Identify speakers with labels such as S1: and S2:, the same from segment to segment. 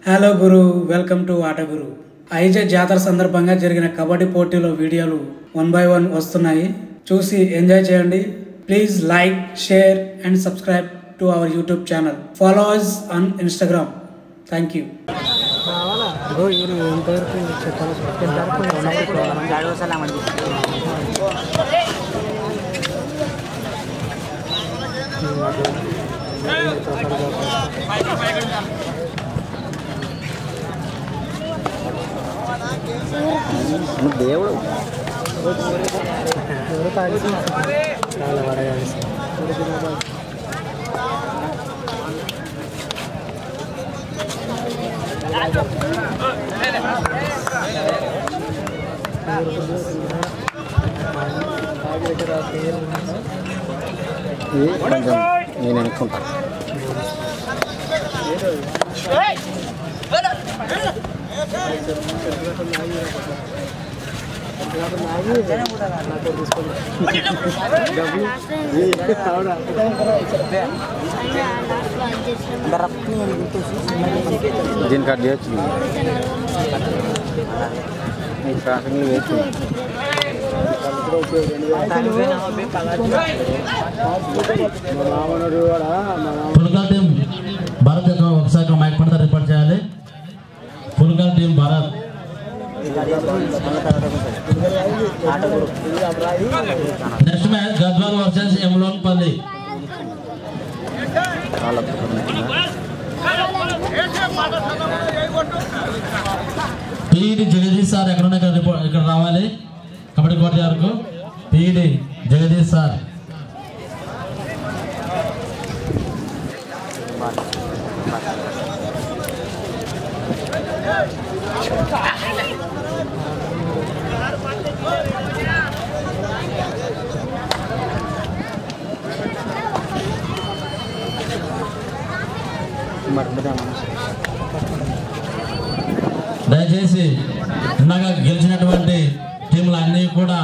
S1: Hello Guru, welcome to ఆట గురు. IJ జాతర సందర్భంగా జరిగిన కబడ్డీ పోటీలో వీడియోలు 1 by 1 వస్తున్నాయి. చూసి ఎంజాయ్ చేయండి. Please like, share and subscribe to our YouTube channel. Follow us on Instagram. Thank you.
S2: దేవుడు
S3: చాలా వడగా
S2: కొంచెం నేను అనుకుంటాను. దీని కట్ చేయొచ్చు. ట్రాఫిక్లు వేయచ్చు.
S4: ఫుల్గా టీం భారత్ యొక్క ఒకసారి మైక్ పడతా రిపోర్ట్ చేయాలి. ఫుల్గా team Bharat. Next match Gadwal versus Emlonpalli. PED Jagadish sir ఎక్కడున్నా ఇక్కడ రావాలి. కబడ్డీ కోట వరకు పీఈడి జగదీష్ సార్. దయచేసి ఇందాక గెలిచినటువంటి టీంలు అన్నీ కూడా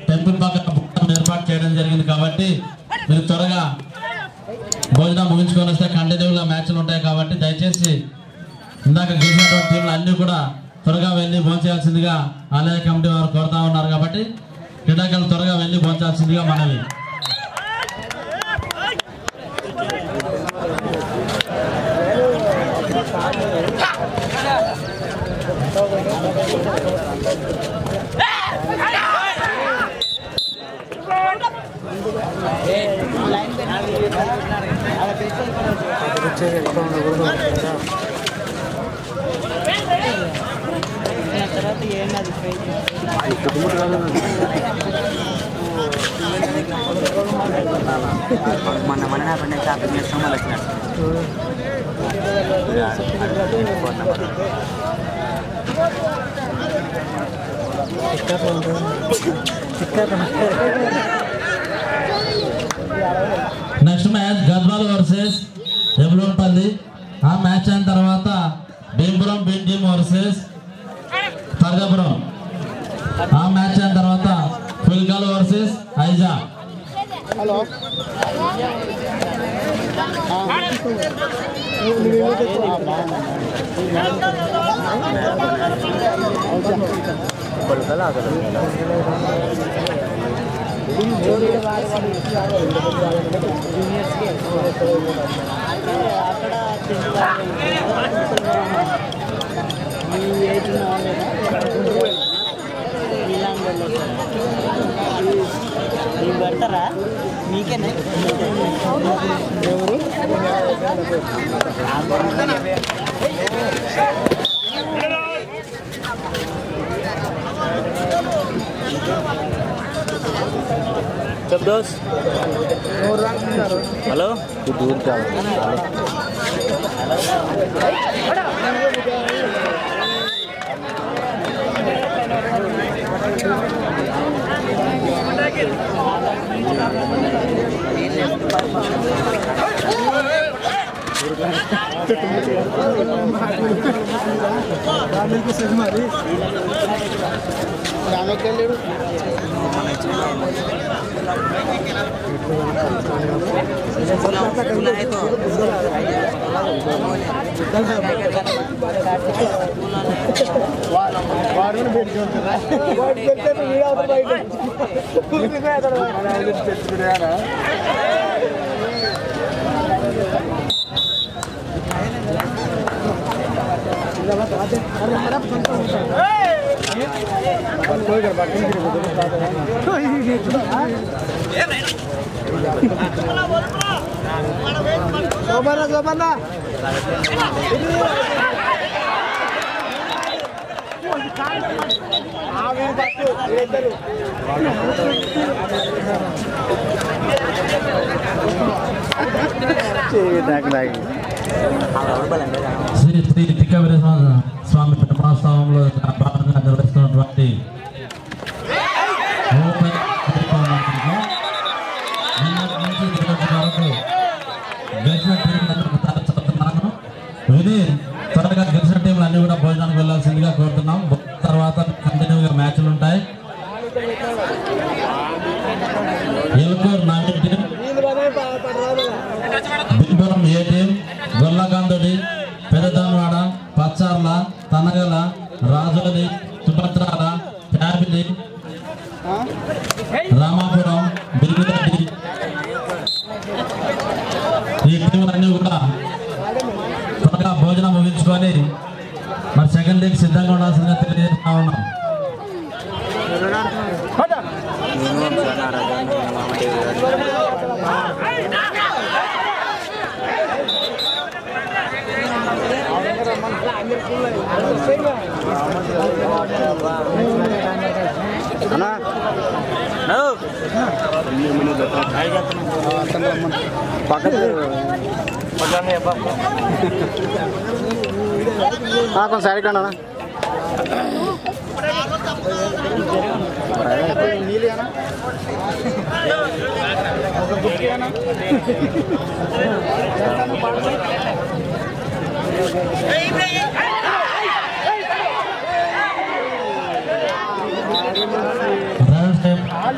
S4: టెంపుల్ పక్కన ఏర్పాటు చేయడం జరిగింది కాబట్టి మీరు త్వరగా భోజనం ముగించుకొని వస్తే కంటిన్యూగా మ్యాచ్లు ఉంటాయి కాబట్టి దయచేసి ఇందాక గెలిచినటువంటి టీంలు అన్నీ కూడా త్వరగా వెళ్ళి భోంచేయాల్సిందిగా ఆలయ కమిటీ వారు కోరుతా ఉన్నారు కాబట్టి క్రీడాకారులు త్వరగా వెళ్ళి భోంచాల్సిందిగా మనవి.
S2: మన మన షాపింగ్ చేస్తాం వచ్చినట్టు
S4: నెక్స్ట్ మ్యాచ్ గద్వాల్ వర్సెస్ ఎమ్లోన్పల్లి. ఆ మ్యాచ్ అయిన తర్వాత భీమపురం బీట్ టీమ్ వర్సెస్ తర్గపురం. ఆ మ్యాచ్ అయిన తర్వాత ఫుల్కాల్ వర్సెస్ ఐజా.
S3: పెడతారా మీకేనా చెప్ దోస్. హలో
S4: శ్రీ శ్రీ తిక్కవీర స్వామి ప్రతిమోత్సవంలో భాగంగా నిర్వహిస్తున్నటువంటి విని త్వరగా గెలిచిన టీంలు అన్ని కూడా భోజనానికి వెళ్ళాల్సిందిగా కోరుతున్నాం. తర్వాత కంటిన్యూగా మ్యాచ్లు ఉంటాయి. ఎల్కూరు నాటి టీం, బిల్పురం ఏ టీం, గొల్లగాందొడి, పెదదాన్వాడ, పచ్చార్ల, తనగల, రాజోలి, సుభద్రాల, ఫ్యామిలీ, రామాపురం, బిల్గురెడ్డి ఈ టీంలన్నీ కూడా త్వరగా భోజనం ముగించుకొని మరి సెకండ్ లీగ్ సిద్ధంగా ఉండాల్సిందిగా తెలియజేస్తా ఉన్నాం.
S2: కొంచెం సైడ్ కన్నా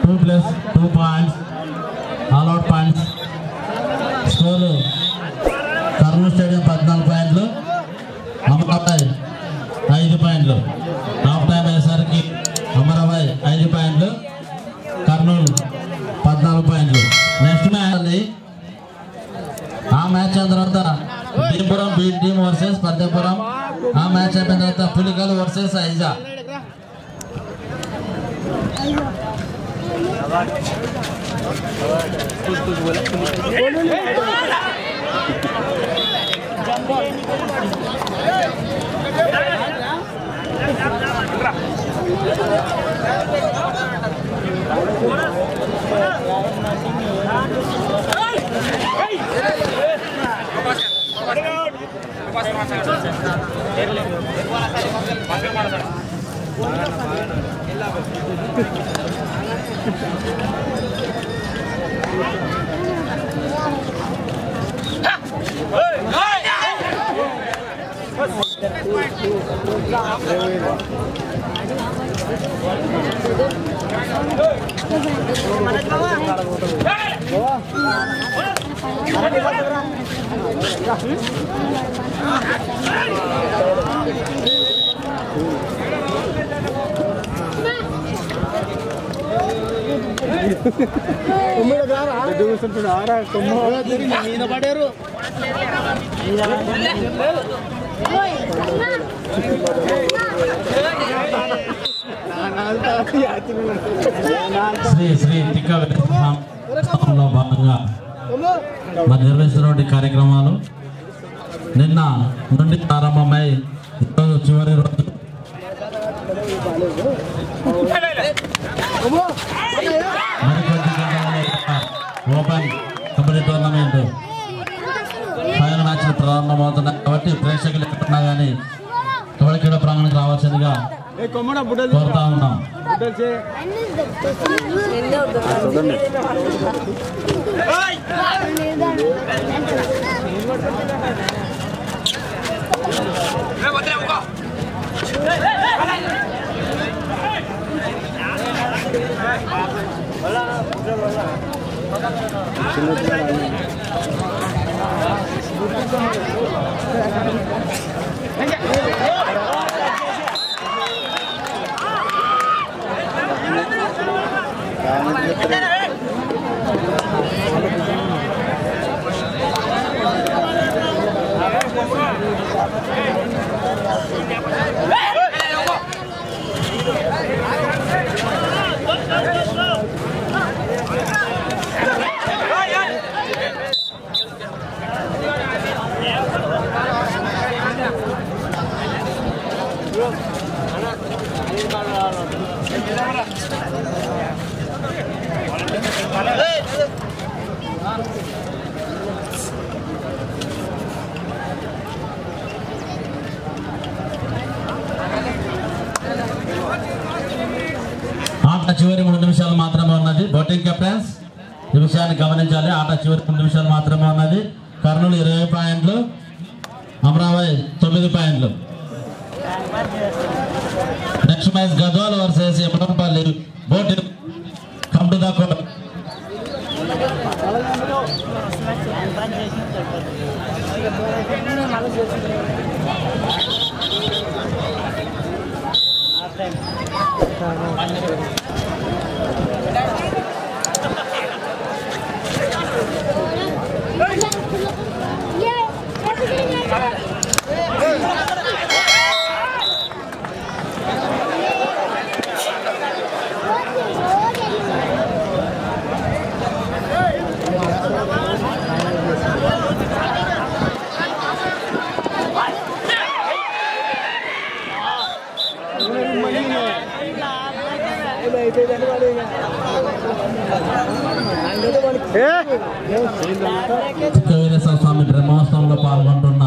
S4: Two plus 2 points, all out points. Score Kurnool stadium 14 పాయింట్లు, అమరాబాద్ 5 పాయింట్లు. హాఫ్ టైం అయ్యేసరికి అమరాబాద్ 5 పాయింట్లు, కర్నూలు 14 పాయింట్లు. నెక్స్ట్ మ్యాచ్ ఆ మ్యాచ్ అయిన తర్వాత భీమపురం బీ టీమ్ వర్సెస్ పద్మపురం. ఆ మ్యాచ్ అయిపోయిన తర్వాత పులికలు వర్సెస్ ఐజా.
S3: పడారు
S4: శ్రీ శ్రీ తిక్కవీరలో భాగంగా మరి నిర్వహిస్తున్నటువంటి కార్యక్రమాలు నిన్న నుండి ప్రారంభమై ఈరోజు చివరి రోజు ఓపెన్ కబడ్డీ టోర్నమెంట్ ఫైనల్ మ్యాచ్లు ప్రారంభమవుతున్నాయి. కాబట్టి ప్రేక్షకులు ఎక్కడున్నా కానీ కబడ్డీ క్రీడా ప్రాంగణానికి రావాల్సిందిగా కోరుతా ఉన్నాం. ఆట చివరి 3 నిమిషాలు మాత్రమే ఉన్నది. బౌలింగ్ కెప్టెన్స్ ఈ విషయాన్ని గమనించాలి. ఆట చివరి 3 నిమిషాలు మాత్రమే ఉన్నది. కర్నూలు 20 పాయింట్లు, అమరావతి 9 పాయింట్లు. Next match Gadwal versus Emalampalli. Both come to the court. స్వామి బ్రహ్మోత్సవంలో పాల్గొంటున్న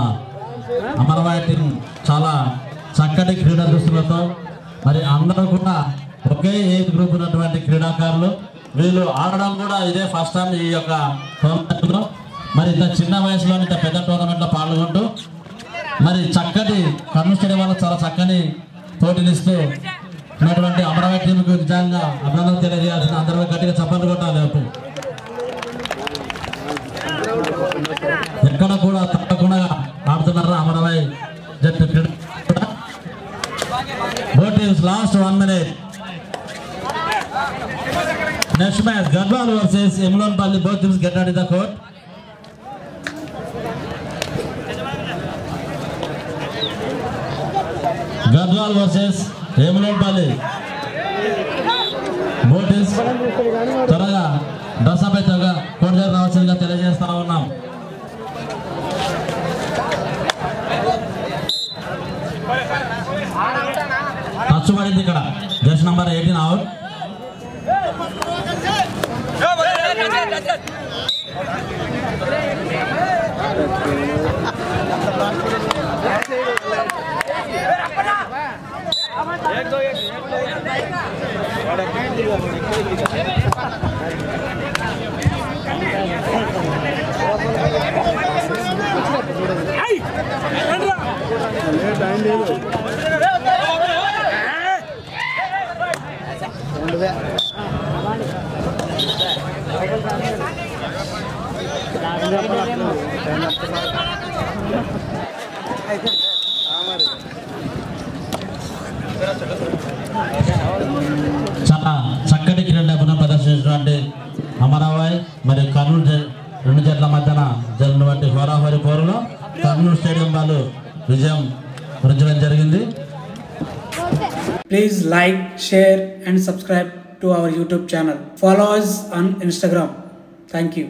S4: అమరవాయి టీం చాలా చక్కటి క్రీడా దుస్తులతో మరి అందరూ కూడా ఒకే ఏజ్ గ్రూప్ ఉన్నటువంటి క్రీడాకారులు. వీళ్ళు ఆడడం కూడా ఇదే ఫస్ట్ టైం ఈ యొక్క టోర్నమెంట్లో. మరి ఇంత చిన్న వయసులో ఇంత పెద్ద టోర్నమెంట్లో పాల్గొంటూ మరి చక్కటి కర్నూలు స్టేడియం వల్ల చాలా చక్కని పోటీనిస్తూ ఉన్నటువంటి అమరావతి టీంకు నిజంగా అభినందనలు తెలియజేయాల్సిన అందరూ గట్టిగా చప్పట్లు కొట్టాలి. అప్పుడు ఎక్కడ కూడా తప్పకుండా ఆడుతున్నారు అమరావతి జట్టు క్రీడ. Both teams last 1 minute. Next match Gadwal versus Emalampalli. Both teams get out the court. Gadwal versus Emalampalli. Both teams త్వరగా దశపై త్వరగా కోర్టు దగ్గర రావాల్సిందిగా తెలియజేస్తా ఉన్నాం. టచ్ పడింది ఇక్కడ. Just number 18 out. చాలా చక్కటి క్రీడా ప్రదర్శించినటువంటి అమరావతి మరియు కర్నూలు 2 జట్ల మధ్యన జరిగినటువంటి హోరాహోరీ పోరులో కర్నూలు స్టేడియం వాళ్ళు విజయం వరించడం జరిగింది.
S1: Please like, share and subscribe to our YouTube channel. Follow us on Instagram. Thank you.